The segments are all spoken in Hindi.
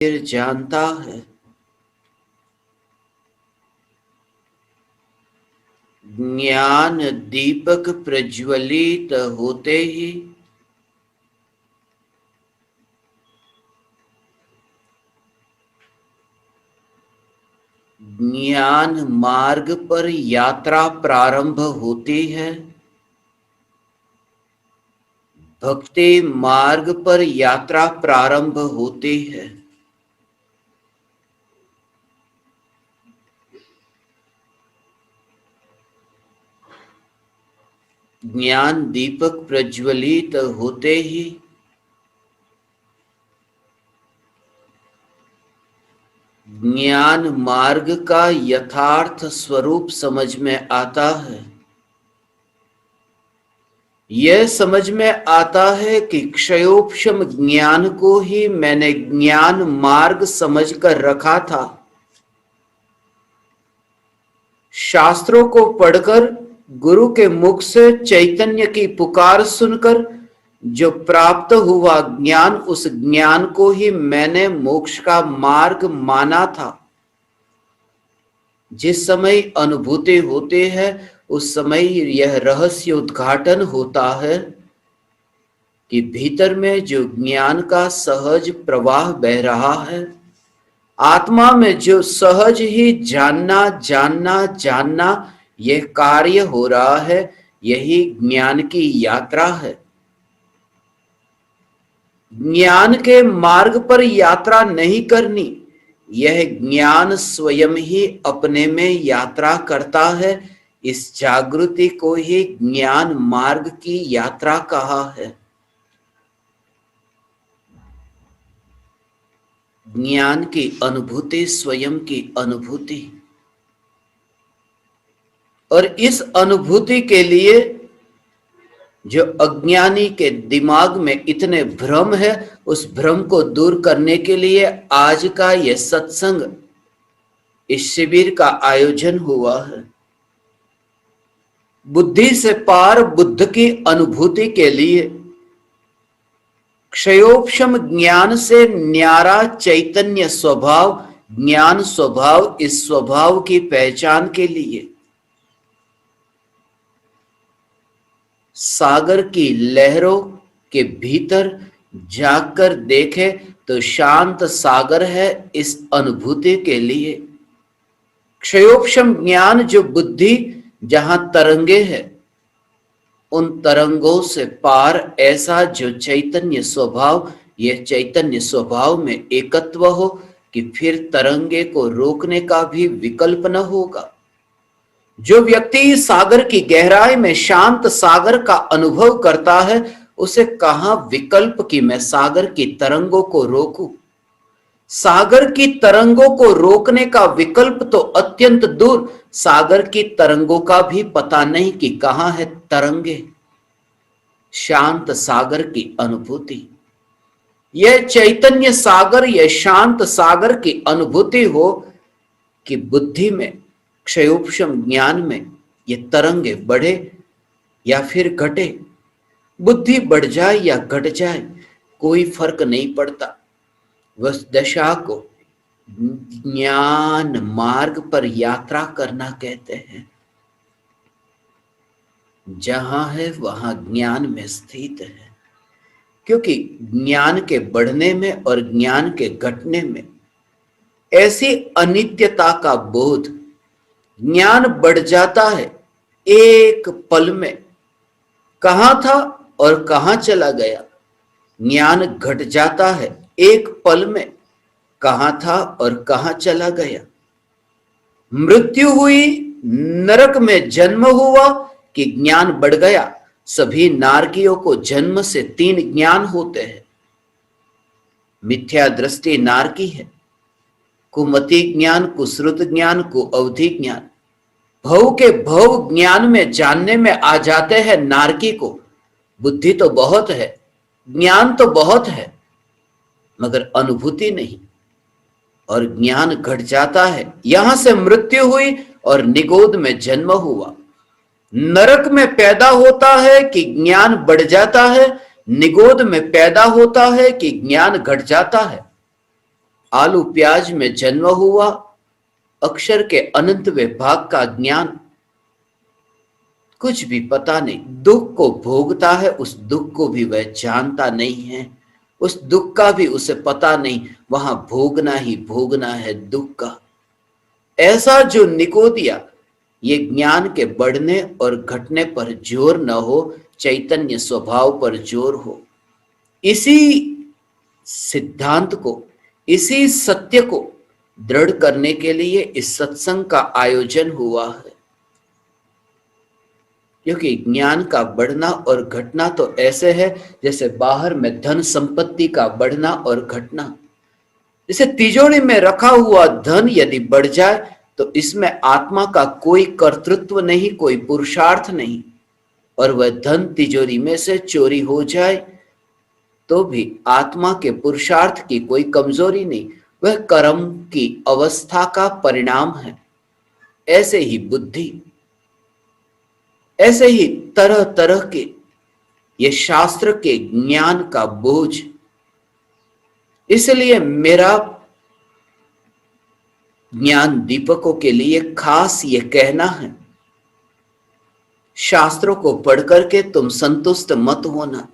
फिर जानता है ज्ञान दीपक प्रज्वलित होते ही ज्ञान मार्ग पर यात्रा प्रारंभ होती है। भक्ति मार्ग पर यात्रा प्रारंभ होती है। ज्ञान दीपक प्रज्वलित होते ही ज्ञान मार्ग का यथार्थ स्वरूप समझ में आता है। यह समझ में आता है कि क्षयोपशम ज्ञान को ही मैंने ज्ञान मार्ग समझकर रखा था। शास्त्रों को पढ़कर, गुरु के मुख से चैतन्य की पुकार सुनकर जो प्राप्त हुआ ज्ञान, उस ज्ञान को ही मैंने मोक्ष का मार्ग माना था। जिस समय अनुभूति होती है उस समय यह रहस्य उद्घाटन होता है कि भीतर में जो ज्ञान का सहज प्रवाह बह रहा है, आत्मा में जो सहज ही जानना जानना जानना यह कार्य हो रहा है, यही ज्ञान की यात्रा है। ज्ञान के मार्ग पर यात्रा नहीं करनी, यह ज्ञान स्वयं ही अपने में यात्रा करता है। इस जागृति को ही ज्ञान मार्ग की यात्रा कहा है। ज्ञान की अनुभूति स्वयं की अनुभूति, और इस अनुभूति के लिए जो अज्ञानी के दिमाग में इतने भ्रम है, उस भ्रम को दूर करने के लिए आज का यह सत्संग, इस शिविर का आयोजन हुआ है। बुद्धि से पार बुद्ध की अनुभूति के लिए, क्षयोपशम ज्ञान से न्यारा चैतन्य स्वभाव, ज्ञान स्वभाव, इस स्वभाव की पहचान के लिए सागर की लहरों के भीतर जाकर देखे तो शांत सागर है। इस अनुभूति के लिए क्षयोपशम ज्ञान जो बुद्धि जहां तरंगे है, उन तरंगों से पार ऐसा जो चैतन्य स्वभाव, यह चैतन्य स्वभाव में एकत्व हो कि फिर तरंगे को रोकने का भी विकल्प न होगा। जो व्यक्ति सागर की गहराई में शांत सागर का अनुभव करता है, उसे कहां विकल्प कि मैं सागर की तरंगों को रोकूं। सागर की तरंगों को रोकने का विकल्प तो अत्यंत दूर, सागर की तरंगों का भी पता नहीं कि कहां है तरंगे। शांत सागर की अनुभूति, यह चैतन्य सागर, यह शांत सागर की अनुभूति हो कि बुद्धि में, क्षयोपशम ज्ञान में ये तरंगे बढ़े या फिर घटे, बुद्धि बढ़ जाए या घट जाए, कोई फर्क नहीं पड़ता। वह दशा को ज्ञान मार्ग पर यात्रा करना कहते हैं। जहां है वहां ज्ञान में स्थित है, क्योंकि ज्ञान के बढ़ने में और ज्ञान के घटने में ऐसी अनित्यता का बोध, ज्ञान बढ़ जाता है एक पल में, कहां था और कहां चला गया। ज्ञान घट जाता है एक पल में, कहां था और कहां चला गया। मृत्यु हुई, नरक में जन्म हुआ कि ज्ञान बढ़ गया। सभी नारकियों को जन्म से 3 ज्ञान होते हैं। मिथ्या दृष्टि नारकी है, कुमति ज्ञान, कुश्रुत ज्ञान, कुअवधि ज्ञान। भव के भव ज्ञान में जानने में आ जाते हैं नारकी को। बुद्धि तो बहुत है, ज्ञान तो बहुत है, मगर अनुभूति नहीं, और ज्ञान घट जाता है। यहां से मृत्यु हुई और निगोद में जन्म हुआ। नरक में पैदा होता है कि ज्ञान बढ़ जाता है, निगोद में पैदा होता है कि ज्ञान घट जाता है। आलू प्याज में जन्म हुआ, अक्षर के अनंत विभाग का ज्ञान, कुछ भी पता नहीं। दुख को भोगता है, उस दुख को भी वह जानता नहीं है, उस दुख का भी उसे पता नहीं, वहां भोगना ही भोगना है दुख का। ऐसा जो निकोदिया, ये ज्ञान के बढ़ने और घटने पर जोर न हो, चैतन्य स्वभाव पर जोर हो। इसी सिद्धांत को, इसी सत्य को दृढ़ करने के लिए इस सत्संग का आयोजन हुआ है। क्योंकि ज्ञान का बढ़ना और घटना तो ऐसे है जैसे बाहर में धन संपत्ति का बढ़ना और घटना। जैसे तिजोरी में रखा हुआ धन यदि बढ़ जाए तो इसमें आत्मा का कोई कर्तृत्व नहीं, कोई पुरुषार्थ नहीं, और वह धन तिजोरी में से चोरी हो जाए तो भी आत्मा के पुरुषार्थ की कोई कमजोरी नहीं, वह कर्म की अवस्था का परिणाम है। ऐसे ही बुद्धि, ऐसे ही तरह तरह के ये शास्त्र के ज्ञान का बोझ। इसलिए मेरा ज्ञान दीपकों के लिए खास ये कहना है, शास्त्रों को पढ़ करके तुम संतुष्ट मत होना।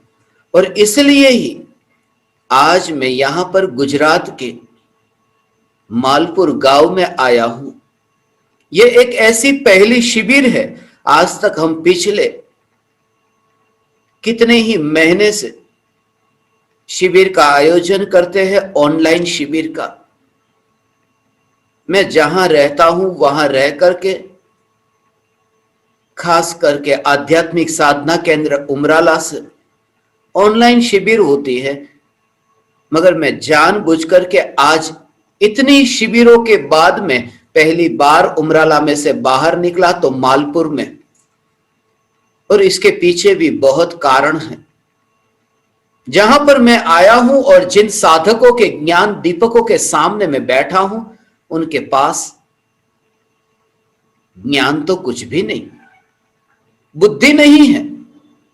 और इसलिए ही आज मैं यहां पर गुजरात के मालपुर गांव में आया हूं। ये एक ऐसी पहली शिविर है। आज तक हम पिछले कितने ही महीने से शिविर का आयोजन करते हैं, ऑनलाइन शिविर का। मैं जहां रहता हूं वहां रह करके, खास करके आध्यात्मिक साधना केंद्र उमराला से ऑनलाइन शिविर होती है, मगर मैं जानबूझ करके आज इतनी शिविरों के बाद में पहली बार उमराला में से बाहर निकला तो मालपुर में। और इसके पीछे भी बहुत कारण है। जहां पर मैं आया हूं और जिन साधकों के ज्ञान दीपकों के सामने मैं बैठा हूं, उनके पास ज्ञान तो कुछ भी नहीं, बुद्धि नहीं है,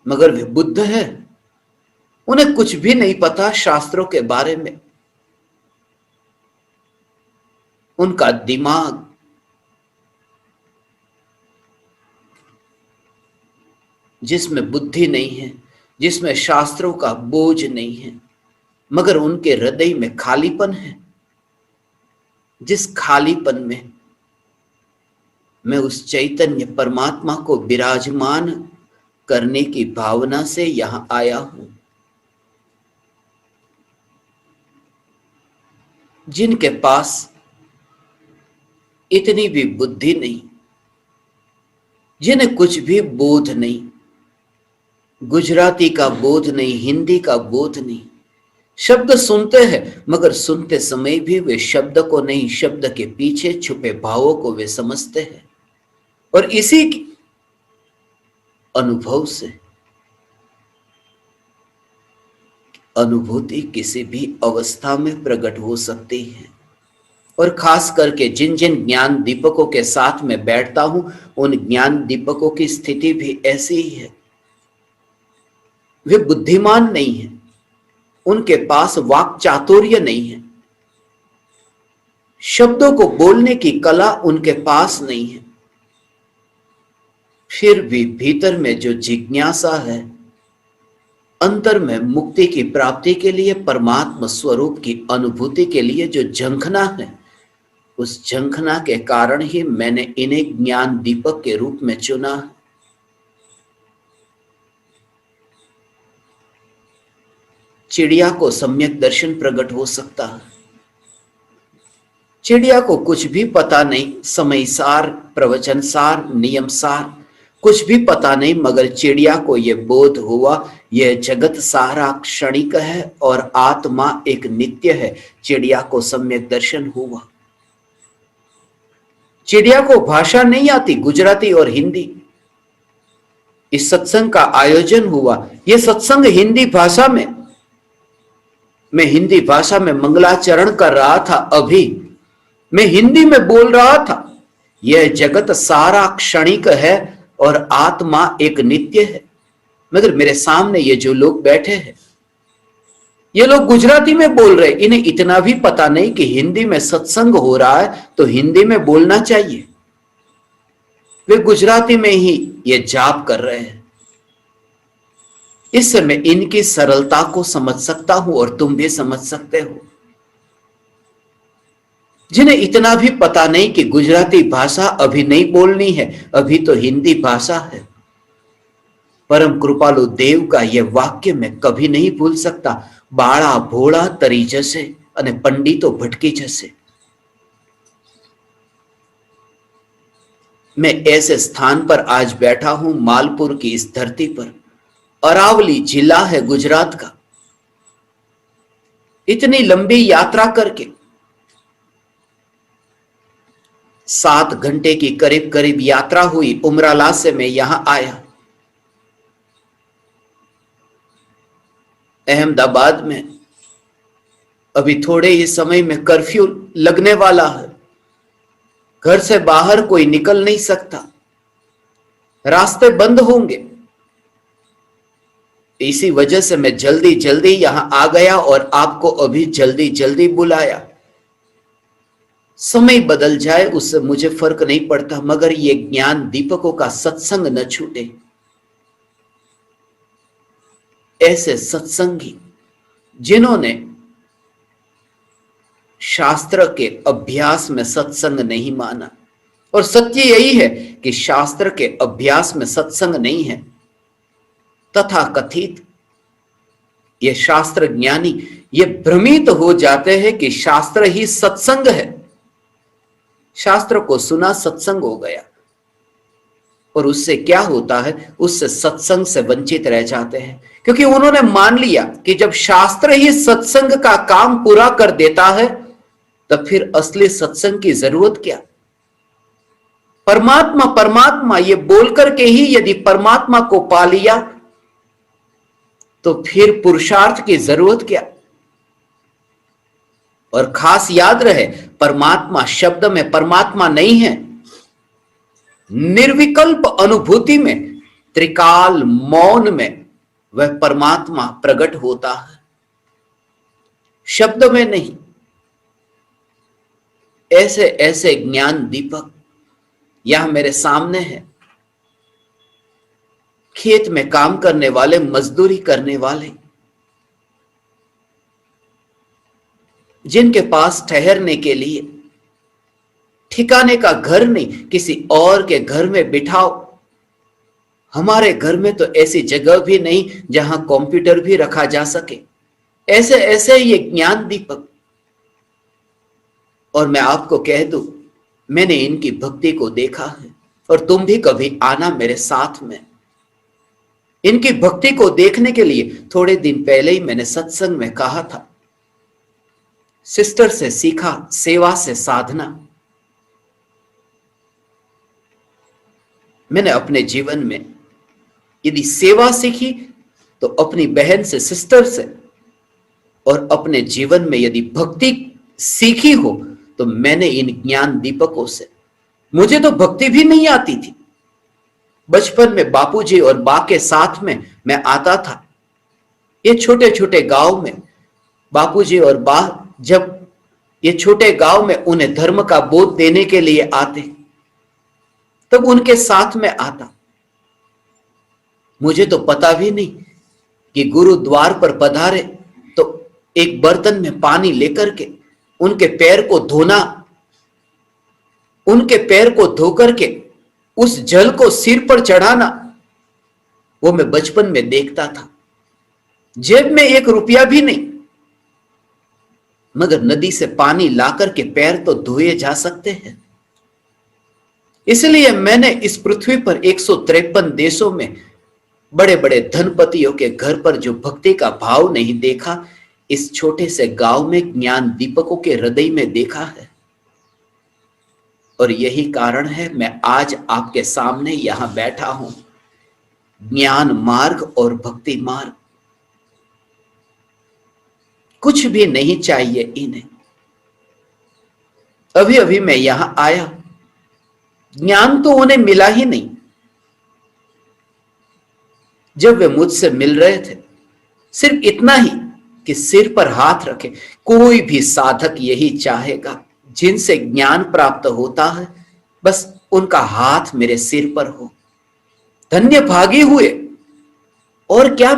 मगर वे बुद्ध है। उन्हें कुछ भी नहीं पता शास्त्रों के बारे में। उनका दिमाग जिसमें बुद्धि नहीं है, जिसमें शास्त्रों का बोझ नहीं है, मगर उनके हृदय में खालीपन है। जिस खालीपन में मैं उस चैतन्य परमात्मा को विराजमान करने की भावना से यहां आया हूं। जिनके पास इतनी भी बुद्धि नहीं, जिन्हें कुछ भी बोध नहीं, गुजराती का बोध नहीं, हिंदी का बोध नहीं, शब्द सुनते हैं मगर सुनते समय भी वे शब्द को नहीं, शब्द के पीछे छुपे भावों को वे समझते हैं। और इसी की अनुभव से अनुभूति किसी भी अवस्था में प्रकट हो सकती है। और खास करके जिन जिन ज्ञान दीपकों के साथ में बैठता हूं, उन ज्ञान दीपकों की स्थिति भी ऐसी ही है। वे बुद्धिमान नहीं है, उनके पास वाक चातुर्य नहीं है, शब्दों को बोलने की कला उनके पास नहीं है। फिर भी भीतर में जो जिज्ञासा है, अंतर में मुक्ति की प्राप्ति के लिए, परमात्मा स्वरूप की अनुभूति के लिए जो झंखना है, उस झंखना के कारण ही मैंने इन्हें ज्ञान दीपक के रूप में चुना है। चिड़िया को सम्यक दर्शन प्रकट हो सकता है। चिड़िया को कुछ भी पता नहीं, समय सार, प्रवचन सार, नियम सार कुछ भी पता नहीं, मगर चिड़िया को यह बोध हुआ यह जगत सारा क्षणिक है और आत्मा एक नित्य है। चिड़िया को सम्यक दर्शन हुआ। चिड़िया को भाषा नहीं आती, गुजराती और हिंदी। इस सत्संग का आयोजन हुआ, यह सत्संग हिंदी भाषा में, मैं हिंदी भाषा में मंगलाचरण कर रहा था। अभी मैं हिंदी में बोल रहा था, यह जगत सारा क्षणिक है और आत्मा एक नित्य है। मगर मेरे सामने ये जो लोग बैठे हैं, ये लोग गुजराती में बोल रहे, इन्हें इतना भी पता नहीं कि हिंदी में सत्संग हो रहा है तो हिंदी में बोलना चाहिए। वे गुजराती में ही ये जाप कर रहे हैं। इससे मैं इनकी सरलता को समझ सकता हूं और तुम भी समझ सकते हो। जिन्हें इतना भी पता नहीं कि गुजराती भाषा अभी नहीं बोलनी है, अभी तो हिंदी भाषा है। परम कृपालु देव का यह वाक्य मैं कभी नहीं भूल सकता, बाड़ा भोड़ा तरी जैसे अने पंडितो भटकी जैसे। मैं ऐसे स्थान पर आज बैठा हूं, मालपुर की इस धरती पर। अरावली जिला है गुजरात का। इतनी लंबी यात्रा करके 7 घंटे की करीब करीब यात्रा हुई, उमराला से मैं यहां आया। अहमदाबाद में अभी थोड़े ही समय में कर्फ्यू लगने वाला है। घर से बाहर कोई निकल नहीं सकता, रास्ते बंद होंगे। इसी वजह से मैं जल्दी जल्दी यहां आ गया और आपको अभी जल्दी जल्दी बुलाया। समय बदल जाए उससे मुझे फर्क नहीं पड़ता, मगर ये ज्ञान दीपकों का सत्संग न छूटे। ऐसे सत्संगी जिन्होंने शास्त्र के अभ्यास में सत्संग नहीं माना, और सत्य यही है कि शास्त्र के अभ्यास में सत्संग नहीं है, तथा कथित ये शास्त्र ज्ञानी ये भ्रमित हो जाते हैं कि शास्त्र ही सत्संग है। शास्त्र को सुना सत्संग हो गया, और उससे क्या होता है, उससे सत्संग से वंचित रह जाते हैं, क्योंकि उन्होंने मान लिया कि जब शास्त्र ही सत्संग का काम पूरा कर देता है तब फिर असली सत्संग की जरूरत क्या। परमात्मा परमात्मा ये बोलकर के ही यदि परमात्मा को पा लिया तो फिर पुरुषार्थ की जरूरत क्या। और खास याद रहे, परमात्मा शब्द में परमात्मा नहीं है, निर्विकल्प अनुभूति में, त्रिकाल मौन में वह परमात्मा प्रकट होता है, शब्द में नहीं। ऐसे ऐसे ज्ञान दीपक यहां मेरे सामने हैं। खेत में काम करने वाले, मजदूरी करने वाले, जिनके पास ठहरने के लिए ठिकाने का घर नहीं, किसी और के घर में बिठाओ। हमारे घर में तो ऐसी जगह भी नहीं जहां कंप्यूटर भी रखा जा सके। ऐसे ऐसे ये ज्ञान दीपक। और मैं आपको कह दूं, मैंने इनकी भक्ति को देखा है, और तुम भी कभी आना मेरे साथ में। इनकी भक्ति को देखने के लिए थोड़े दिन पहले ही मैंने सत्संग में कहा था, सिस्टर से सीखा सेवा से साधना। मैंने अपने जीवन में यदि सेवा सीखी तो अपनी बहन से, सिस्टर से, और अपने जीवन में यदि भक्ति सीखी हो तो मैंने इन ज्ञान दीपकों से। मुझे तो भक्ति भी नहीं आती थी। बचपन में बापूजी और बा के साथ में मैं आता था। ये छोटे छोटे गांव में बापूजी और बा जब ये छोटे गांव में उन्हें धर्म का बोध देने के लिए आते, तब उनके साथ में आता। मुझे तो पता भी नहीं कि गुरुद्वार पर पधारे तो एक बर्तन में पानी लेकर के उनके पैर को धोना, उनके पैर को धो करके उस जल को सिर पर चढ़ाना, वो मैं बचपन में देखता था। जेब में 1 रुपया भी नहीं, मगर नदी से पानी लाकर के पैर तो धोए जा सकते हैं। इसलिए मैंने इस पृथ्वी पर 153 देशों में बड़े बड़े धनपतियों के घर पर जो भक्ति का भाव नहीं देखा, इस छोटे से गांव में ज्ञान दीपकों के हृदय में देखा है। और यही कारण है मैं आज आपके सामने यहां बैठा हूं। ज्ञान मार्ग और भक्ति मार्ग, कुछ भी नहीं चाहिए इन्हें। अभी अभी मैं यहां आया, ज्ञान तो उन्हें मिला ही नहीं। जब वे मुझसे मिल रहे थे, सिर्फ इतना ही कि सिर पर हाथ रखे। कोई भी साधक यही चाहेगा, जिनसे ज्ञान प्राप्त होता है बस उनका हाथ मेरे सिर पर हो। धन्य भागी हुए। और क्या,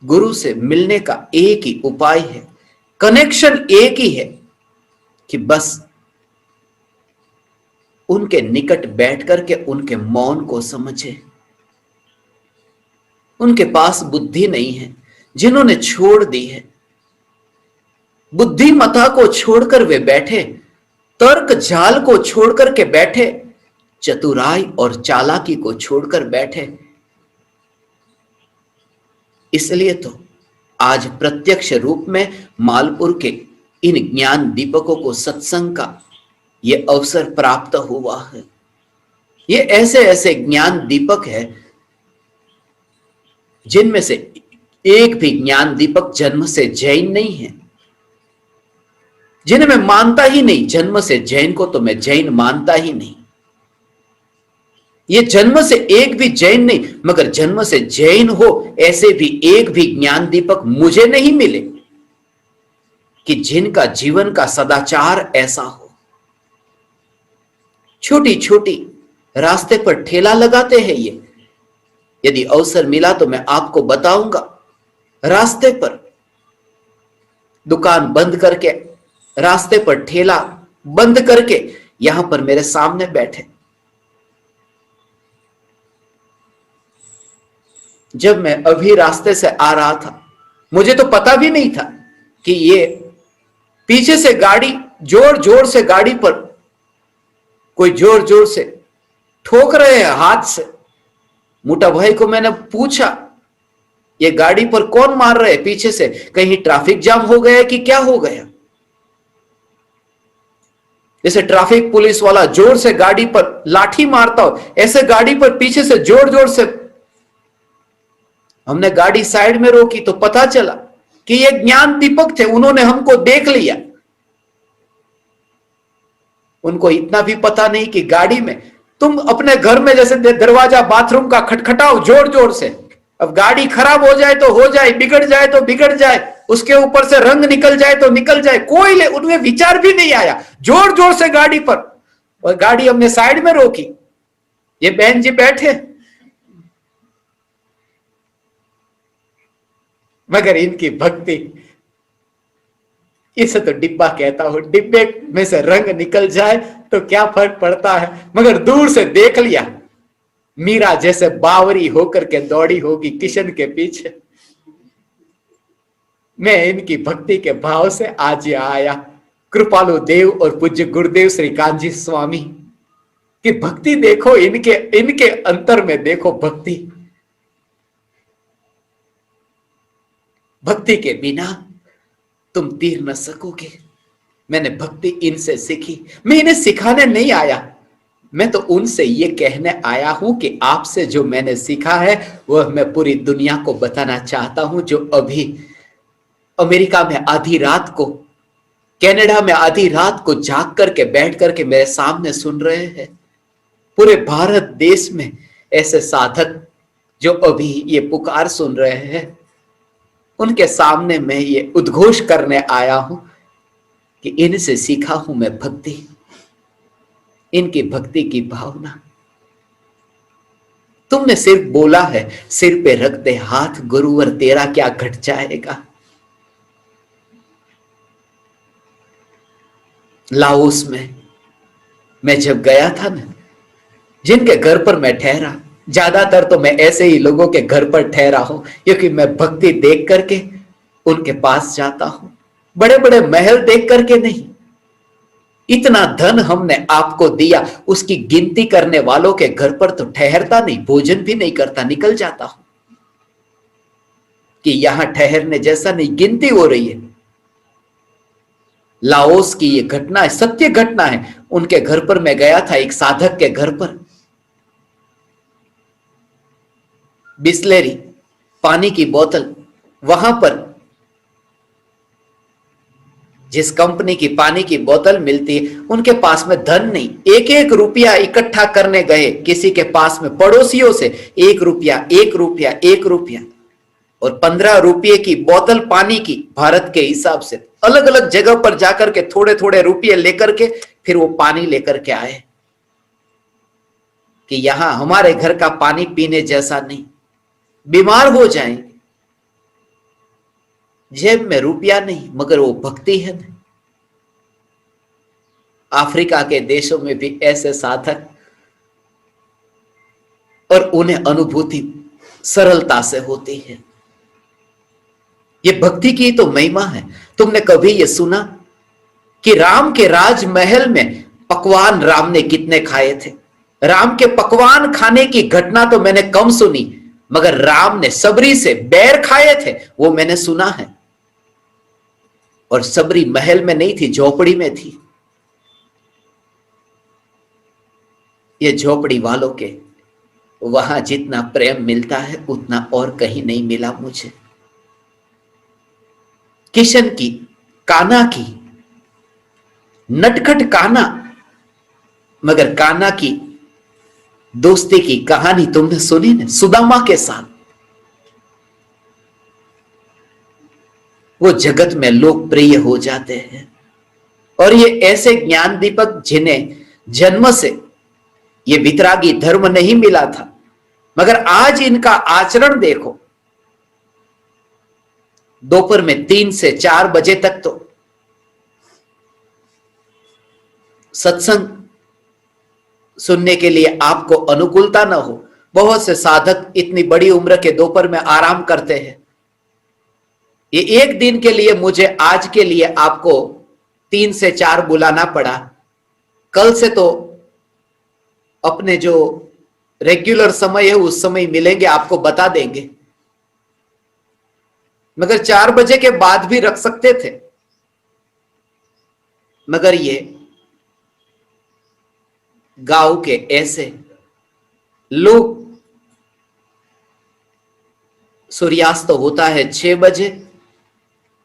गुरु से मिलने का एक ही उपाय है, कनेक्शन एक ही है कि बस उनके निकट बैठ करके उनके मौन को समझे। उनके पास बुद्धि नहीं है, जिन्होंने छोड़ दी है। बुद्धिमता को छोड़कर वे बैठे, तर्क जाल को छोड़कर के बैठे, चतुराई और चालाकी को छोड़कर बैठे। इसलिए तो आज प्रत्यक्ष रूप में मालपुर के इन ज्ञान दीपकों को सत्संग का यह अवसर प्राप्त हुआ है। ये ऐसे ऐसे ज्ञान दीपक है जिनमें से एक भी ज्ञान दीपक जन्म से जैन नहीं है, जिन्हें मैं मानता ही नहीं। जन्म से जैन को तो मैं जैन मानता ही नहीं। ये जन्म से एक भी जैन नहीं, मगर जन्म से जैन हो ऐसे भी एक भी ज्ञान दीपक मुझे नहीं मिले कि जिनका जीवन का सदाचार ऐसा हो। छोटी छोटी रास्ते पर ठेला लगाते हैं ये। यदि अवसर मिला तो मैं आपको बताऊंगा। रास्ते पर दुकान बंद करके, रास्ते पर ठेला बंद करके यहां पर मेरे सामने बैठे। जब मैं अभी रास्ते से आ रहा था, मुझे तो पता भी नहीं था कि ये पीछे से गाड़ी जोर जोर से, गाड़ी पर कोई जोर जोर से ठोक रहे हैं हाथ से। मोटा भाई को मैंने पूछा, ये गाड़ी पर कौन मार रहे हैं पीछे से? कहीं ट्रैफिक जाम हो गया कि क्या हो गया? जैसे ट्रैफिक पुलिस वाला जोर से गाड़ी पर लाठी मारता हो, ऐसे गाड़ी पर पीछे से जोर जोर से। हमने गाड़ी साइड में रोकी तो पता चला कि ये ज्ञान दीपक थे। उन्होंने हमको देख लिया। उनको इतना भी पता नहीं कि गाड़ी में, तुम अपने घर में जैसे दरवाजा बाथरूम का खटखटाओ जोर जोर से, अब गाड़ी खराब हो जाए तो हो जाए, बिगड़ जाए तो बिगड़ जाए, उसके ऊपर से रंग निकल जाए तो निकल जाए, कोई उनमें विचार भी नहीं आया। जोर जोर से गाड़ी पर, और गाड़ी हमने साइड में रोकी। ये बहन जी बैठे, मगर इनकी भक्ति, इसे तो डिब्बा कहता हूं। डिब्बे में से रंग निकल जाए तो क्या फर्क पड़ता है, मगर दूर से देख लिया। मीरा जैसे बावरी होकर के दौड़ी होगी किशन के पीछे। मैं इनकी भक्ति के भाव से आज यहाँ आया। कृपालु देव और पूज्य गुरुदेव श्री कांजी स्वामी की भक्ति देखो, इनके अंतर में देखो भक्ति। भक्ति के बिना तुम तीर न सकोगे। मैंने भक्ति इनसे सीखी। मैं इन्हें सिखाने नहीं आया, मैं तो उनसे ये कहने आया हूं कि आपसे जो मैंने सीखा है वह मैं पूरी दुनिया को बताना चाहता हूं। जो अभी अमेरिका में आधी रात को, कनाडा में आधी रात को जाग करके बैठ करके मेरे सामने सुन रहे हैं, पूरे भारत देश में ऐसे साधक जो अभी ये पुकार सुन रहे हैं, उनके सामने मैं ये उद्घोष करने आया हूं कि इनसे सीखा हूं मैं भक्ति, इनकी भक्ति की भावना। तुमने सिर्फ बोला है, सिर पे रख दे हाथ गुरुवर, तेरा क्या घट जाएगा। लाओस में मैं जब गया था ना, जिनके घर पर मैं ठहरा, ज्यादातर तो मैं ऐसे ही लोगों के घर पर ठहरा हूं, क्योंकि मैं भक्ति देख करके उनके पास जाता हूं। बड़े बड़े महल देख करके नहीं। इतना धन हमने आपको दिया, उसकी गिनती करने वालों के घर पर तो ठहरता नहीं, भोजन भी नहीं करता, निकल जाता हूं कि यहां ठहरने जैसा नहीं। गिनती हो रही है। लाओस की ये घटना है, सत्य घटना है। उनके घर पर मैं गया था, एक साधक के घर पर। बिस्लेरी पानी की बोतल, वहां पर जिस कंपनी की पानी की बोतल मिलती है, उनके पास में धन नहीं। एक एक रुपया इकट्ठा करने गए किसी के पास में, पड़ोसियों से, 1 रुपया 1 रुपया 1 रुपया। और 15 रुपये की बोतल पानी की भारत के हिसाब से अलग अलग जगह पर जाकर के थोड़े थोड़े रुपये लेकर के फिर वो पानी लेकर के आए कि यहां हमारे घर का पानी पीने जैसा नहीं, बीमार हो जाएंगे। जेब में रुपया नहीं मगर वो भक्ति है ना। अफ्रीका के देशों में भी ऐसे साधक और उन्हें अनुभूति सरलता से होती है। ये भक्ति की तो महिमा है। तुमने कभी ये सुना कि राम के राजमहल में पकवान राम ने कितने खाए थे? राम के पकवान खाने की घटना तो मैंने कम सुनी, मगर राम ने सबरी से बैर खाए थे वो मैंने सुना है। और सबरी महल में नहीं थी, झोपड़ी में थी। ये झोपड़ी वालों के वहां जितना प्रेम मिलता है उतना और कहीं नहीं मिला मुझे। किशन की, कान्हा की, नटखट कान्हा, मगर कान्हा की दोस्ती की कहानी तुमने सुनी ना, सुदामा के साथ। वो जगत में लोकप्रिय हो जाते हैं। और ये ऐसे ज्ञान दीपक जिन्हें जन्म से ये वितरागी धर्म नहीं मिला था, मगर आज इनका आचरण देखो। दोपहर में 3 से 4 बजे तक तो सत्संग सुनने के लिए आपको अनुकूलता ना हो। बहुत से साधक इतनी बड़ी उम्र के दोपहर में आराम करते हैं। ये एक दिन के लिए मुझे आज के लिए आपको 3 से 4 बुलाना पड़ा। कल से तो अपने जो रेगुलर समय है उस समय मिलेंगे, आपको बता देंगे। मगर 4 बजे के बाद भी रख सकते थे, मगर ये गांव के ऐसे लोग, सूर्यास्त होता है 6 बजे,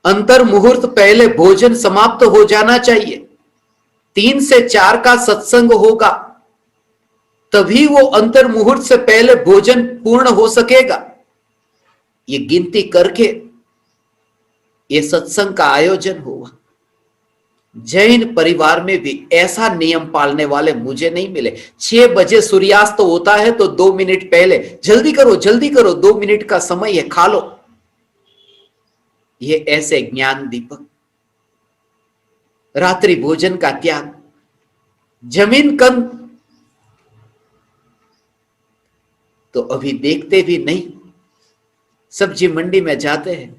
अंतर मुहूर्त पहले भोजन समाप्त हो जाना चाहिए। 3 से 4 का सत्संग होगा तभी वो अंतर मुहूर्त से पहले भोजन पूर्ण हो सकेगा। ये गिनती करके ये सत्संग का आयोजन हुआ। जैन परिवार में भी ऐसा नियम पालने वाले मुझे नहीं मिले। 6 बजे सूर्यास्त होता है तो 2 मिनट पहले जल्दी करो, जल्दी करो, 2 मिनट का समय है, खा लो। ये ऐसे ज्ञान दीपक, रात्रि भोजन का त्याग, जमीन कंद तो अभी देखते भी नहीं। सब्जी मंडी में जाते हैं,